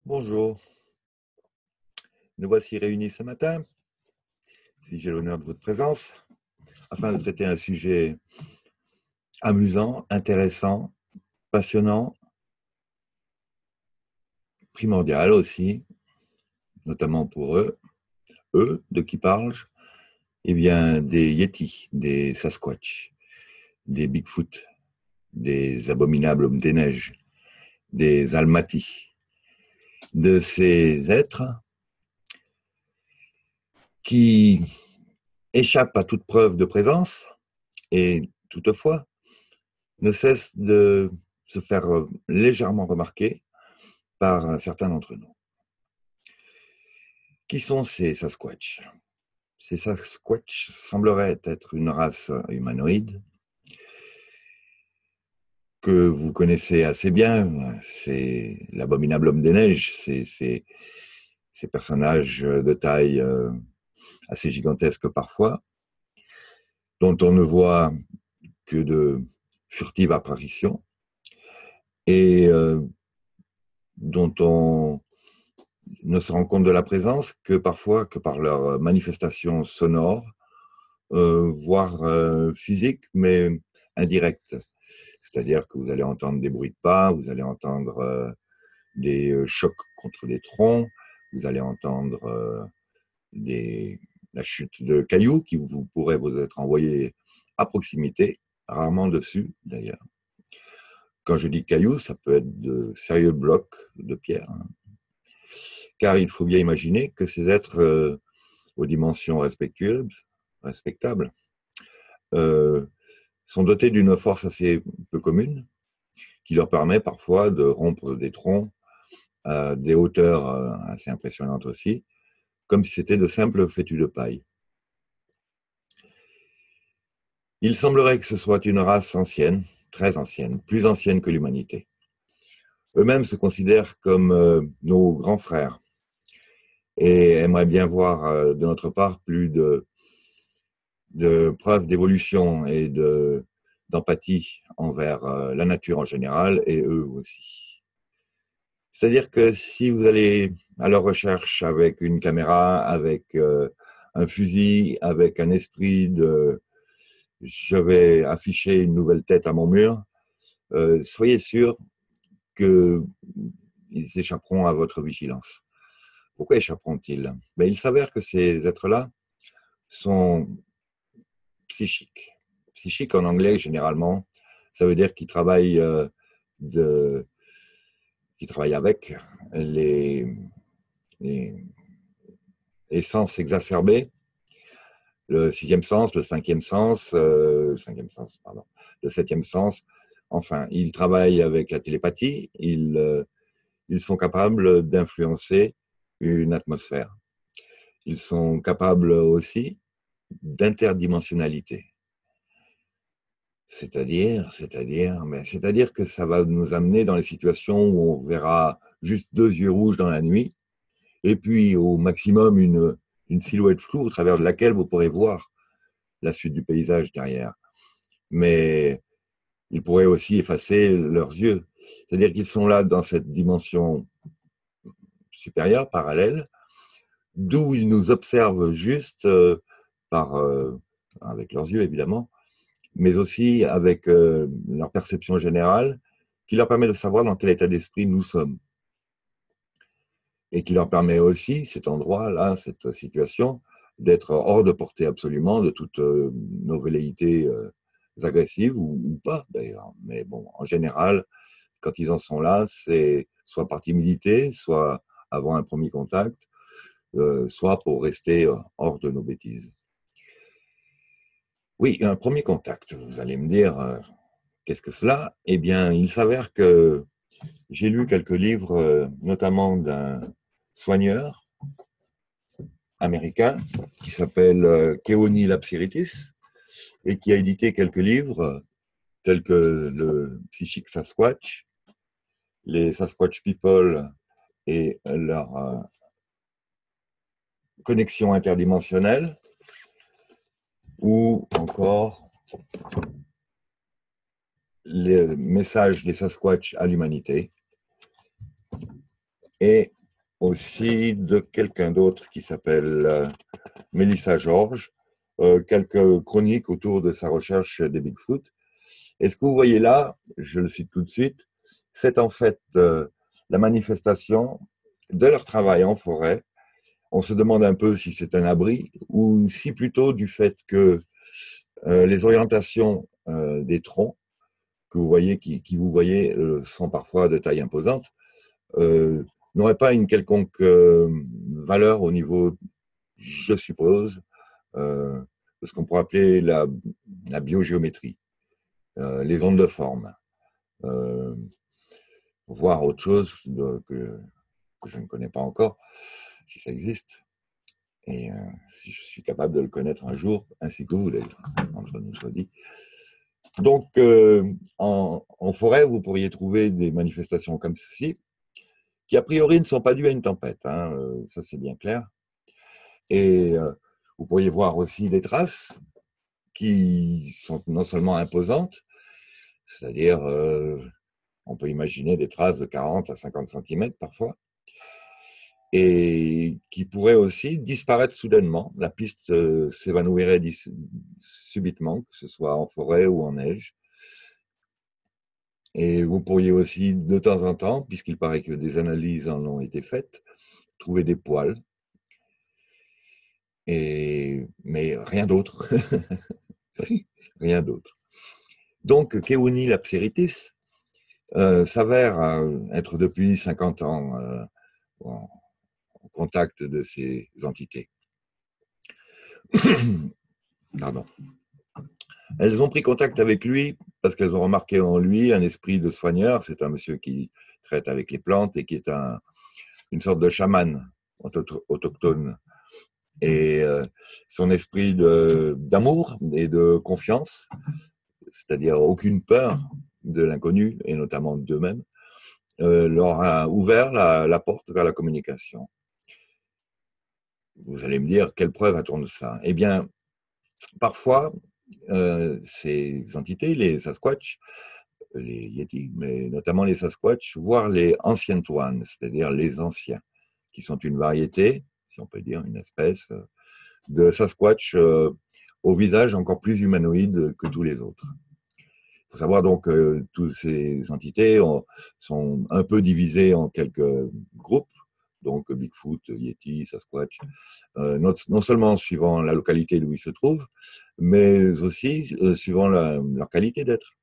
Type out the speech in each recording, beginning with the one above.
Bonjour, nous voici réunis ce matin, si j'ai l'honneur de votre présence, afin de traiter un sujet amusant, intéressant, passionnant, primordial aussi, notamment pour eux. Eux, de qui parle-je? Eh bien, des Yétis, des Sasquatch, des Bigfoot, des abominables hommes des neiges, des Almaty, de ces êtres qui échappent à toute preuve de présence et toutefois ne cessent de se faire légèrement remarquer par certains d'entre nous. Qui sont ces Sasquatch? Ces Sasquatch sembleraient être une race humanoïde que vous connaissez assez bien. C'est l'abominable homme des neiges, c'est ces personnages de taille assez gigantesque parfois, dont on ne voit que de furtives apparitions et dont on ne se rend compte de la présence que parfois que par leurs manifestations sonores, voire physiques, mais indirectes. C'est-à-dire que vous allez entendre des bruits de pas, vous allez entendre des chocs contre des troncs, vous allez entendre la chute de cailloux qui vous pourraient vous être envoyés à proximité, rarement dessus d'ailleurs. Quand je dis cailloux, ça peut être de sérieux blocs de pierre, hein. Car il faut bien imaginer que ces êtres aux dimensions respectables, euh, sont dotés d'une force assez peu commune qui leur permet parfois de rompre des troncs à des hauteurs assez impressionnantes aussi, comme si c'était de simples fétus de paille. Il semblerait que ce soit une race ancienne, très ancienne, plus ancienne que l'humanité. Eux-mêmes se considèrent comme nos grands frères et aimeraient bien voir de notre part plus de preuves d'évolution et d'empathie envers la nature en général et eux aussi. C'est-à-dire que si vous allez à leur recherche avec une caméra, avec un fusil, avec un esprit de je vais afficher une nouvelle tête à mon mur, soyez sûr qu'ils échapperont à votre vigilance. Pourquoi échapperont-ils? Ben, il s'avère que ces êtres-là sont psychiques. Psychique en anglais, généralement, ça veut dire qu'ils travaillent, qu'ils travaillent avec les, les, les sens exacerbés, le sixième sens, le septième sens. Enfin, ils travaillent avec la télépathie, ils sont capables d'influencer une atmosphère. Ils sont capables aussi d'interdimensionnalité. C'est-à-dire que ça va nous amener dans les situations où on verra juste deux yeux rouges dans la nuit, et puis au maximum une silhouette floue au travers de laquelle vous pourrez voir la suite du paysage derrière. Mais ils pourraient aussi effacer leurs yeux. C'est-à-dire qu'ils sont là dans cette dimension supérieure, parallèle, d'où ils nous observent juste par, avec leurs yeux évidemment, mais aussi avec leur perception générale, qui leur permet de savoir dans quel état d'esprit nous sommes. Et qui leur permet aussi, cet endroit-là, cette situation, d'être hors de portée absolument de toutes nos velléités agressives, ou pas d'ailleurs. Mais bon, en général, quand ils en sont là, c'est soit par timidité, soit avant un premier contact, soit pour rester hors de nos bêtises. Oui, un premier contact, vous allez me dire, qu'est-ce que cela? Eh bien, il s'avère que j'ai lu quelques livres, notamment d'un soigneur américain qui s'appelle Keoni Lapsiritis et qui a édité quelques livres tels que le Psychic Sasquatch, les Sasquatch People et leur connexion interdimensionnelle, ou encore les messages des Sasquatch à l'humanité. et aussi de quelqu'un d'autre qui s'appelle Mélissa Georges, quelques chroniques autour de sa recherche des Bigfoot. Et ce que vous voyez là, je le cite tout de suite, c'est en fait la manifestation de leur travail en forêt. On se demande un peu si c'est un abri ou si plutôt du fait que les orientations des troncs que vous voyez, qui vous voyez, sont parfois de taille imposante, n'auraient pas une quelconque valeur au niveau, je suppose, de ce qu'on pourrait appeler la biogéométrie, les ondes de forme, voire autre chose que je ne connais pas encore, si ça existe. Et si je suis capable de le connaître un jour, ainsi que vous d'ailleurs, entre nous soit dit. Donc, en forêt, vous pourriez trouver des manifestations comme ceci, qui a priori ne sont pas dues à une tempête, hein, ça c'est bien clair. Et vous pourriez voir aussi des traces qui sont non seulement imposantes, c'est-à-dire on peut imaginer des traces de 40 à 50 cm parfois, et qui pourraient aussi disparaître soudainement. La piste s'évanouirait subitement, que ce soit en forêt ou en neige. Et vous pourriez aussi, de temps en temps, puisqu'il paraît que des analyses en ont été faites, trouver des poils, mais rien d'autre. Rien d'autre. Donc, Keuni lapseritis s'avère être depuis 50 ans en contact de ces entités. Pardon. Elles ont pris contact avec lui parce qu'elles ont remarqué en lui un esprit de soigneur. C'est un monsieur qui traite avec les plantes et qui est une sorte de chaman autochtone. Et son esprit d'amour et de confiance, c'est-à-dire aucune peur de l'inconnu et notamment d'eux-mêmes, leur a ouvert la porte vers la communication. Vous allez me dire, quelle preuve a-t-on de ça? Eh bien, parfois, ces entités, les Sasquatch, les Yétis, mais notamment les Sasquatch, voire les Ancient Ones, c'est-à-dire les anciens, qui sont une variété, si on peut dire, une espèce de Sasquatch au visage encore plus humanoïde que tous les autres. Il faut savoir donc que toutes ces entités sont un peu divisées en quelques groupes, donc Bigfoot, Yeti, Sasquatch, non seulement suivant la localité où ils se trouvent, mais aussi suivant leur qualité d'être.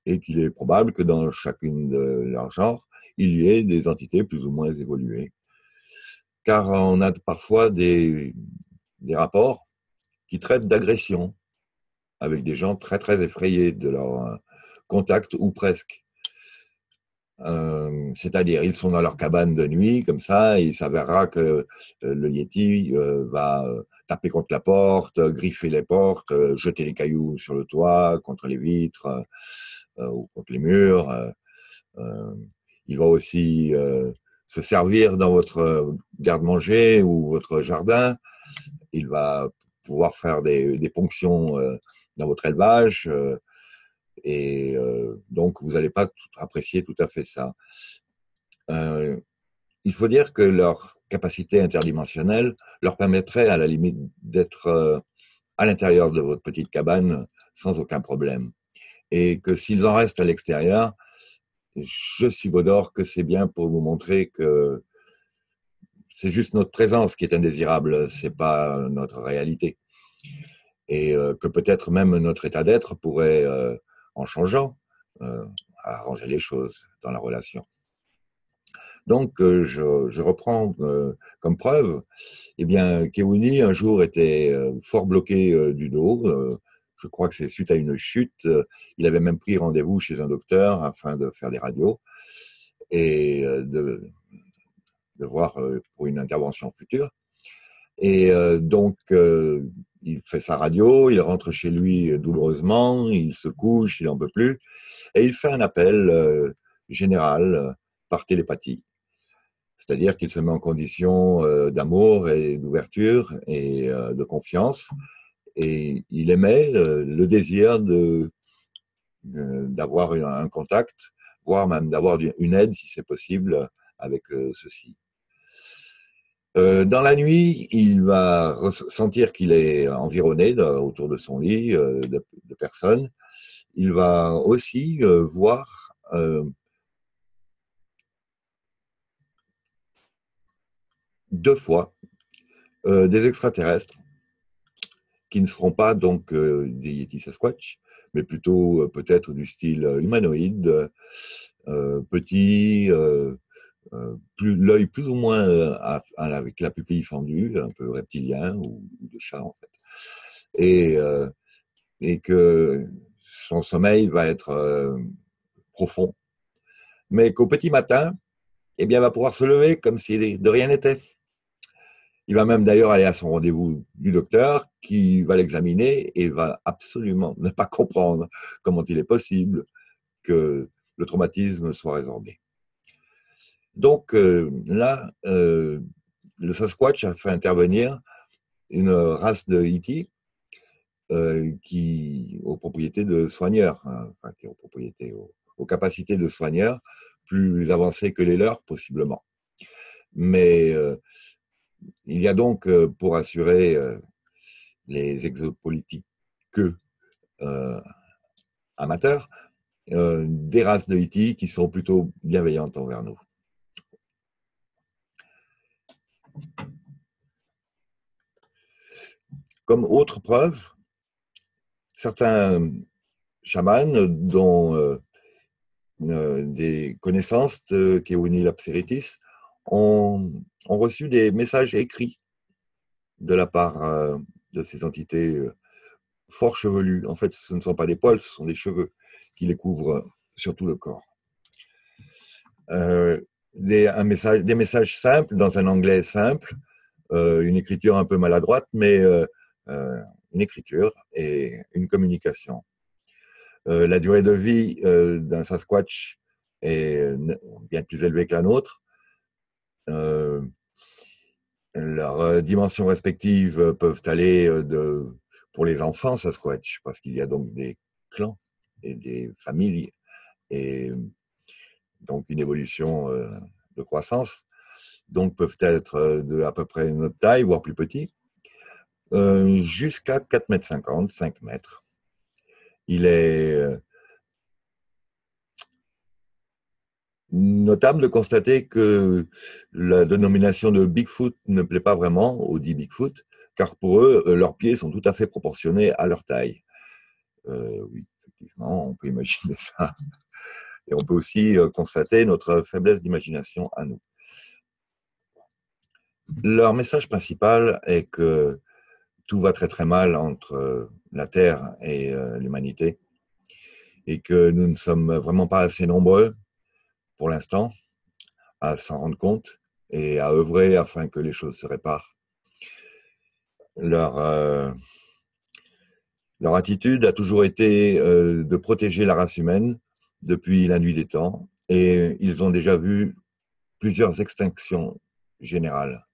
Et qu'il est probable que dans chacune de leurs genres, il y ait des entités plus ou moins évoluées. Car on a parfois des rapports qui traitent d'agression avec des gens très très effrayés de leur contact ou presque. C'est-à-dire, ils sont dans leur cabane de nuit, comme ça, et il s'avérera que le Yeti va taper contre la porte, griffer les portes, jeter les cailloux sur le toit, contre les vitres ou contre les murs. Il va aussi se servir dans votre garde-manger ou votre jardin. Il va pouvoir faire des ponctions dans votre élevage. Et donc, vous n'allez pas apprécier tout à fait ça. Il faut dire que leur capacité interdimensionnelle leur permettrait à la limite d'être à l'intérieur de votre petite cabane sans aucun problème. Et que s'ils en restent à l'extérieur, je subodore que c'est bien pour vous montrer que c'est juste notre présence qui est indésirable, c'est pas notre réalité. Et que peut-être même notre état d'être pourrait, en changeant, arranger les choses dans la relation. Donc, je reprends comme preuve, eh bien, Keuni, un jour, était fort bloqué du dos. Je crois que c'est suite à une chute. Il avait même pris rendez-vous chez un docteur afin de faire des radios et de voir pour une intervention future. Et donc, il fait sa radio, il rentre chez lui douloureusement, il se couche, il n'en peut plus, et il fait un appel général par télépathie. C'est-à-dire qu'il se met en condition d'amour et d'ouverture et de confiance, et il émet le désir d'avoir un contact, voire même d'avoir une aide, si c'est possible, avec ceci. Dans la nuit, il va sentir qu'il est environné autour de son lit de personnes. Il va aussi voir 2 fois des extraterrestres qui ne seront pas donc des Yétis Sasquatch, mais plutôt peut-être du style humanoïde, petit, l'œil plus ou moins avec la pupille fendue, un peu reptilien ou de chat en fait. Et, euh, et que son sommeil va être profond, mais qu'au petit matin, eh bien, va pouvoir se lever comme si de rien n'était. Il va même d'ailleurs aller à son rendez-vous du docteur qui va l'examiner et va absolument ne pas comprendre comment il est possible que le traumatisme soit résorbé. Donc là, le Sasquatch a fait intervenir une race de E.T. Qui aux propriétés de soigneurs, hein, enfin, qui aux propriétés, aux capacités de soigneurs plus avancées que les leurs, possiblement. Mais il y a donc, pour assurer les exopolitiques euh, amateurs, des races de E.T. qui sont plutôt bienveillantes envers nous. Comme autre preuve, certains chamans, dont des connaissances de Keonilapseritis, ont reçu des messages écrits de la part de ces entités fort chevelues. En fait, ce ne sont pas des poils, ce sont des cheveux qui les couvrent sur tout le corps. Des messages simples, dans un anglais simple, une écriture un peu maladroite, mais une écriture et une communication. La durée de vie d'un Sasquatch est bien plus élevée que la nôtre. Euh, Leurs dimensions respectives peuvent aller pour les enfants Sasquatch, parce qu'il y a donc des clans et des familles, et donc une évolution de croissance, donc peuvent être de à peu près notre taille, voire plus petits, jusqu'à 4,50 m, 5 mètres. Il est notable de constater que la dénomination de Bigfoot ne plaît pas vraiment aux dits Bigfoot, car pour eux, leurs pieds sont tout à fait proportionnés à leur taille. Oui, effectivement, on peut imaginer ça. Et on peut aussi constater notre faiblesse d'imagination à nous. Leur message principal est que tout va très très mal entre la Terre et l'humanité, et que nous ne sommes vraiment pas assez nombreux pour l'instant à s'en rendre compte et à œuvrer afin que les choses se réparent. Leur, leur attitude a toujours été de protéger la race humaine depuis la nuit des temps, et ils ont déjà vu plusieurs extinctions générales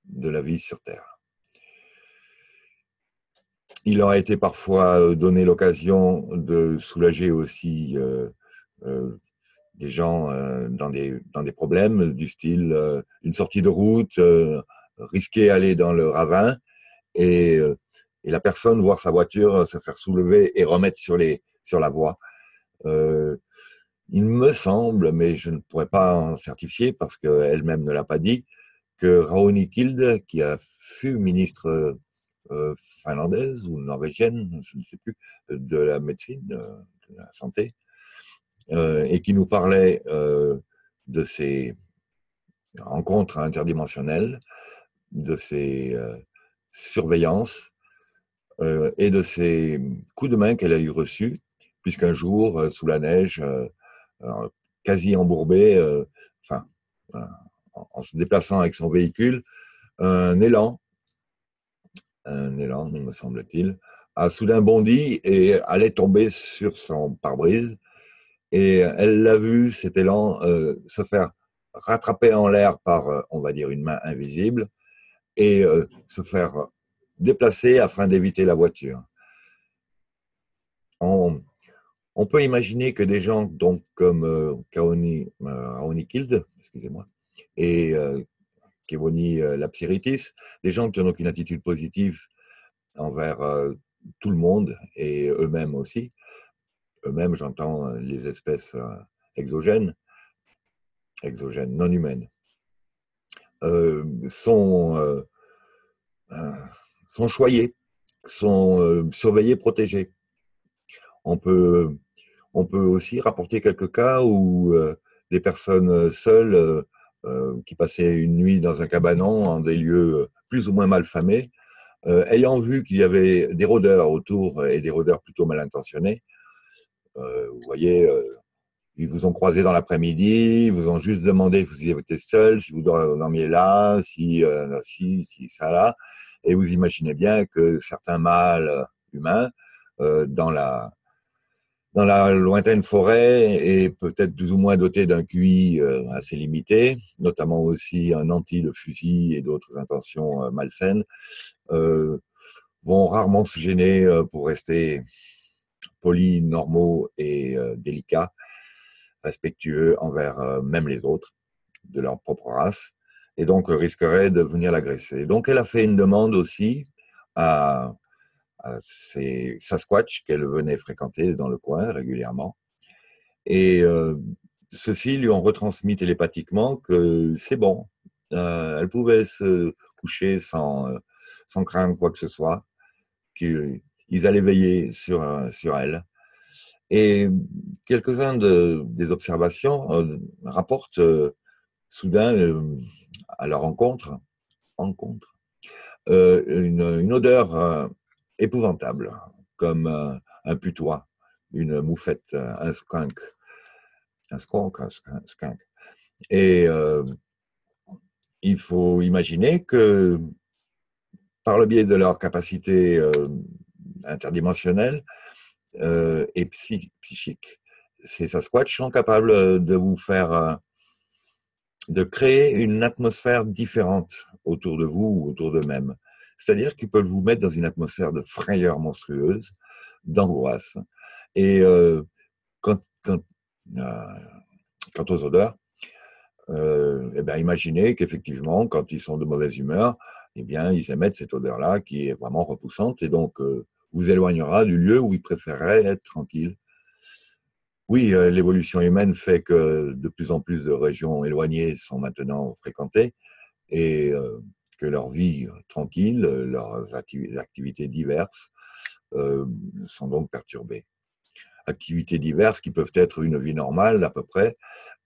de la vie sur Terre. Il leur a été parfois donné l'occasion de soulager aussi des gens dans des problèmes du style une sortie de route, risquer aller dans le ravin et, euh, et la personne voir sa voiture se faire soulever et remettre sur la voie. Euh, il me semble, mais je ne pourrais pas en certifier parce qu'elle-même ne l'a pas dit, que Raonikild, qui fut ministre finlandaise ou norvégienne, je ne sais plus, de la médecine, de la santé, et qui nous parlait de ces rencontres interdimensionnelles, de ces surveillances et de ces coups de main qu'elle a eu reçus, puisqu'un jour, sous la neige, quasi embourbée, enfin, en se déplaçant avec son véhicule, un élan, me semble-t-il, a soudain bondi et allait tomber sur son pare-brise. Et elle l'a vu, cet élan, se faire rattraper en l'air par, on va dire, une main invisible et se faire déplacer afin d'éviter la voiture. On, on peut imaginer que des gens donc, comme Raonikild, excusez-moi, et Kevoni Lapsiritis, des gens qui ont donc une attitude positive envers tout le monde et eux-mêmes aussi. Eux-mêmes, j'entends les espèces exogènes non humaines, sont choyés, sont surveillés, protégés. On peut aussi rapporter quelques cas où des personnes seules qui passaient une nuit dans un cabanon en des lieux plus ou moins malfamés, ayant vu qu'il y avait des rôdeurs autour et des rôdeurs plutôt mal intentionnés, vous voyez, ils vous ont croisé dans l'après-midi, ils vous ont juste demandé si vous étiez seul, si vous dormiez là, si ça là, et vous imaginez bien que certains mâles humains dans la lointaine forêt et peut-être plus ou moins dotés d'un QI assez limité, notamment aussi un anti de fusil et d'autres intentions malsaines, vont rarement se gêner pour rester polis, normaux et délicats, respectueux envers même les autres de leur propre race, et donc risqueraient de venir l'agresser. Donc elle a fait une demande aussi à ces Sasquatch qu'elle venait fréquenter dans le coin régulièrement. Et ceux-ci lui ont retransmis télépathiquement que c'est bon. Elle pouvait se coucher sans craindre quoi que ce soit, qu'ils allaient veiller sur elle. Et quelques-uns des observations rapportent soudain à leur rencontre une odeur épouvantable, comme un putois, une moufette, un skunk. Un skunk. Et il faut imaginer que par le biais de leur capacité interdimensionnelle et psychique, ces Sasquatch sont capables de vous faire, de créer une atmosphère différente autour de vous ou autour d'eux-mêmes. C'est-à-dire qu'ils peuvent vous mettre dans une atmosphère de frayeur monstrueuse, d'angoisse. Et quant aux odeurs, eh bien, imaginez qu'effectivement, quand ils sont de mauvaise humeur, eh bien, ils émettent cette odeur-là qui est vraiment repoussante et donc vous éloignera du lieu où ils préféreraient être tranquilles. Oui, l'évolution humaine fait que de plus en plus de régions éloignées sont maintenant fréquentées et que leur vie tranquille, leurs activités diverses sont donc perturbées. Activités diverses qui peuvent être une vie normale à peu près,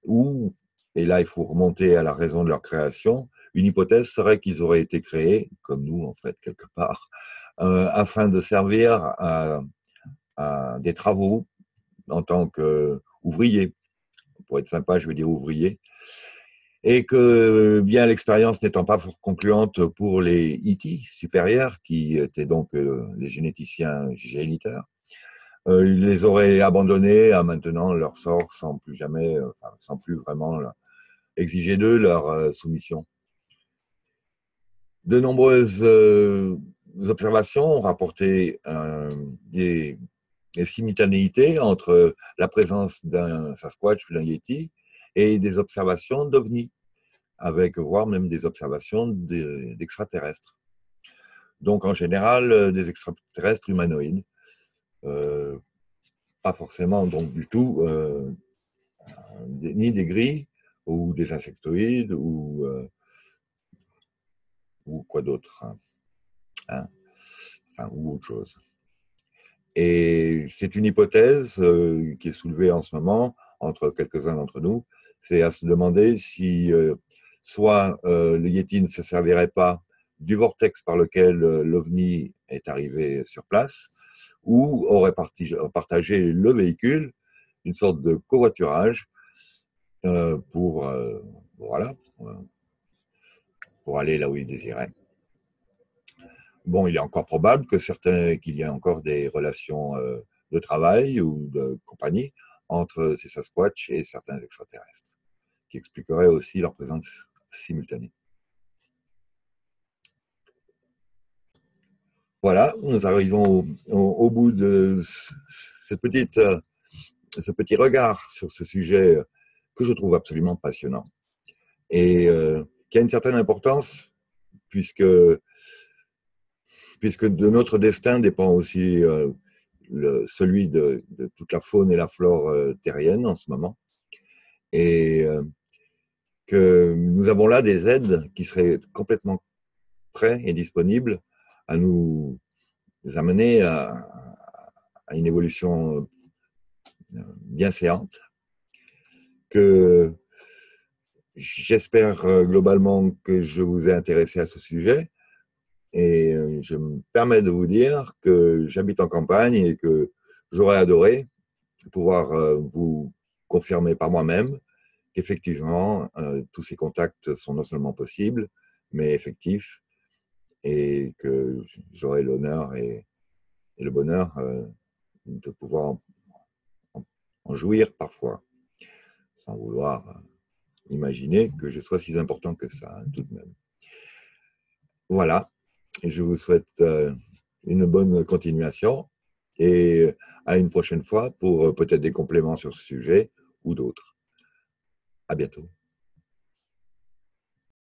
ou, et là il faut remonter à la raison de leur création, une hypothèse serait qu'ils auraient été créés, comme nous en fait quelque part, afin de servir à des travaux en tant qu'ouvriers. Pour être sympa, je vais dire ouvriers. Et que, bien l'expérience n'étant pas concluante pour les E.T. supérieurs, qui étaient donc les généticiens géniteurs, ils les auraient abandonnés à maintenant leur sort sans plus jamais, sans plus vraiment exiger d'eux leur soumission. De nombreuses observations ont rapporté des simultanéités entre la présence d'un Sasquatch ou d'un Yeti et des observations d'ovnis, avec voire même des observations d'extraterrestres. Donc en général, des extraterrestres humanoïdes. Pas forcément donc du tout ni des gris ou des insectoïdes ou quoi d'autre, hein, enfin, ou autre chose. Et c'est une hypothèse qui est soulevée en ce moment entre quelques-uns d'entre nous, c'est à se demander si soit le Yeti ne se servirait pas du vortex par lequel l'OVNI est arrivé sur place, ou aurait partagé le véhicule, une sorte de covoiturage voilà, pour aller là où il désirait. Bon, il est encore probable qu'il y ait encore des relations de travail ou de compagnie entre ces Sasquatch et certains extraterrestres, qui expliquerait aussi leur présence simultanée. Voilà, nous arrivons au bout de ce petit regard sur ce sujet que je trouve absolument passionnant et qui a une certaine importance, puisque, puisque de notre destin dépend aussi celui de toute la faune et la flore terrienne en ce moment. Et que nous avons là des aides qui seraient complètement prêts et disponibles à nous amener à une évolution bien séante, que j'espère globalement que je vous ai intéressé à ce sujet, et je me permets de vous dire que j'habite en campagne et que j'aurais adoré pouvoir vous confirmer par moi-même qu'effectivement, tous ces contacts sont non seulement possibles, mais effectifs, et que j'aurai l'honneur et le bonheur de pouvoir en jouir parfois, sans vouloir imaginer que je sois si important que ça, hein, tout de même. Voilà, je vous souhaite une bonne continuation et à une prochaine fois pour peut-être des compléments sur ce sujet ou d'autres. À bientôt.